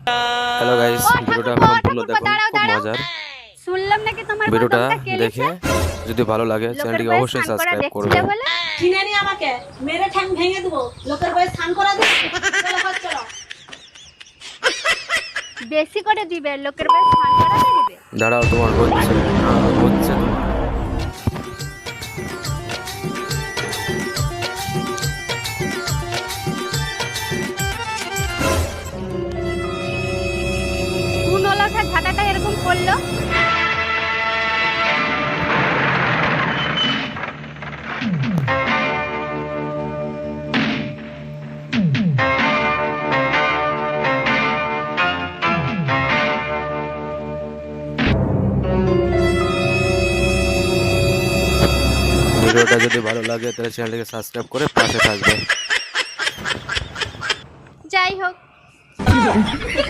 Hello guys, ও ভিডিওটা ঠাকুরপো, সম্পূর্ণ ঠাকুরপো, দেখুন, দাঁড়াও খুব দাঁড়াও। মজার। শুনলাম নাকি তোমার ভিডিওটা বোতলটা দেখে কেলিছে। যদি ভালো লাগে লোকের চ্যানেলটিকে বয়ে অবশ্যই স্নান করা সাবস্ক্রাইব দেখছিলে করবেন। বলে। চিনে নি আমাকে, মেরে ঠ্যাং ভেঙে দেবো। লোকের বয়ে স্নান করা দিবি? চলো ঘর চলো। বেশি করে দিবে, লোকের বয়ে স্নান করাতে দিবে। দাঁড়াও, তোমার হচ্ছে হচ্ছে তোমার। কোন ওলাটা ঝাঁটাটা এরকম করলো? ভিডিওটা যদি ভালো লাগে তাহলে চ্যানেলটিকে সাবস্ক্রাইব করে পাশে থাকবে। যাই হোক।